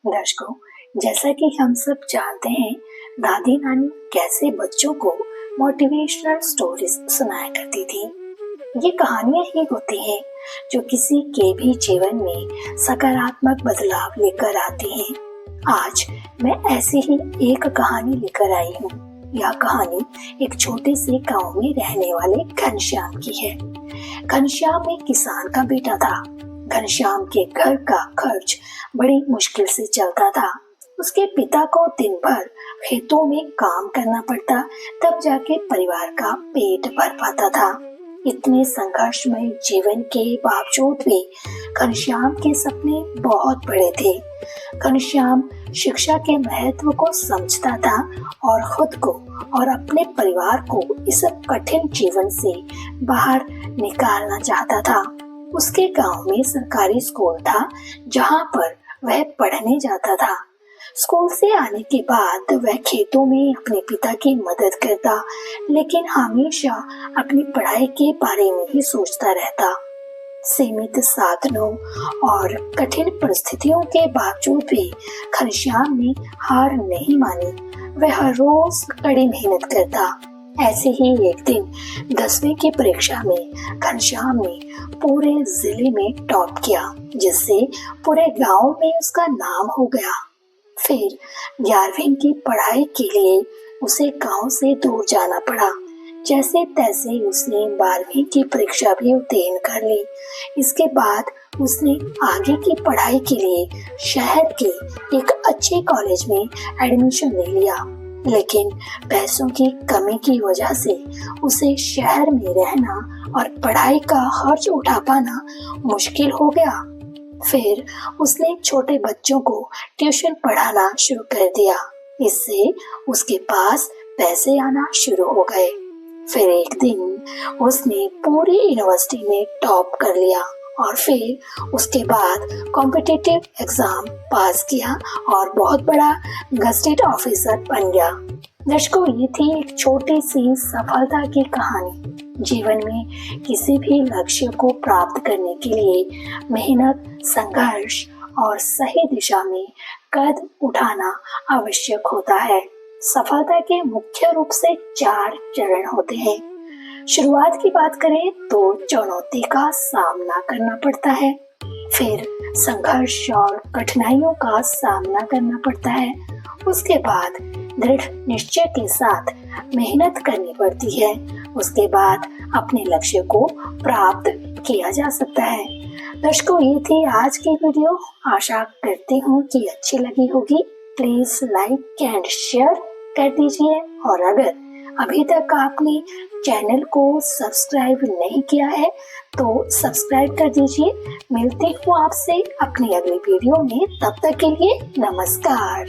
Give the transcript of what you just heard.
दर्शकों, जैसा कि हम सब जानते हैं, दादी नानी कैसे बच्चों को मोटिवेशनल स्टोरीज सुनाया करती थी। ये कहानियां ही होती हैं जो किसी के भी जीवन में सकारात्मक बदलाव लेकर आती हैं। आज मैं ऐसी ही एक कहानी लेकर आई हूँ। यह कहानी एक छोटे से गांव में रहने वाले घनश्याम की है। घनश्याम एक किसान का बेटा था। घनश्याम के घर का खर्च बड़ी मुश्किल से चलता था। उसके पिता को दिन भर खेतों में काम करना पड़ता, तब जाके परिवार का पेट भर पाता था। इतने संघर्षमय जीवन के बावजूद भी घनश्याम के सपने बहुत बड़े थे। घनश्याम शिक्षा के महत्व को समझता था और खुद को और अपने परिवार को इस कठिन जीवन से बाहर निकालना चाहता था। उसके गांव में सरकारी स्कूल था जहां पर वह पढ़ने जाता था। स्कूल से आने के बाद वह खेतों में अपने पिता की मदद करता, लेकिन हमेशा अपनी पढ़ाई के बारे में ही सोचता रहता। सीमित साधनों और कठिन परिस्थितियों के बावजूद भी घनश्याम ने हार नहीं मानी। वह हर रोज कड़ी मेहनत करता। ऐसे ही एक दिन 10वीं की परीक्षा में घनश्याम ने पूरे जिले में टॉप किया, जिससे पूरे गांव में उसका नाम हो गया। फिर 11वीं की पढ़ाई के लिए उसे गांव से दूर जाना पड़ा। जैसे तैसे उसने 12वीं की परीक्षा भी उत्तीर्ण कर ली। इसके बाद उसने आगे की पढ़ाई के लिए शहर के एक अच्छे कॉलेज में एडमिशन ले लिया, लेकिन पैसों की कमी की वजह से उसे शहर में रहना और पढ़ाई का खर्च उठा पाना मुश्किल हो गया। फिर उसने छोटे बच्चों को ट्यूशन पढ़ाना शुरू कर दिया। इससे उसके पास पैसे आना शुरू हो गए। फिर एक दिन उसने पूरी यूनिवर्सिटी में टॉप कर लिया और फिर उसके बाद कॉम्पिटिटिव एग्जाम पास किया और बहुत बड़ा गजेटेड ऑफिसर बन गया। दर्शकों, ये थी एक छोटी सी सफलता की कहानी। जीवन में किसी भी लक्ष्य को प्राप्त करने के लिए मेहनत, संघर्ष और सही दिशा में कदम उठाना आवश्यक होता है। सफलता के मुख्य रूप से 4 चरण होते हैं। शुरुआत की बात करें तो चुनौती का सामना करना पड़ता है, फिर संघर्ष और कठिनाइयों का सामना करना पड़ता है, उसके बाद दृढ़ निश्चय के साथ मेहनत करनी पड़ती है, उसके बाद अपने लक्ष्य को प्राप्त किया जा सकता है। दर्शकों, ये थी आज की वीडियो। आशा करती हूँ कि अच्छी लगी होगी। प्लीज लाइक एंड शेयर कर दीजिए, और अगर अभी तक आपने चैनल को सब्सक्राइब नहीं किया है तो सब्सक्राइब कर दीजिए। मिलती हूँ आपसे अपनी अगली वीडियो में, तब तक के लिए नमस्कार।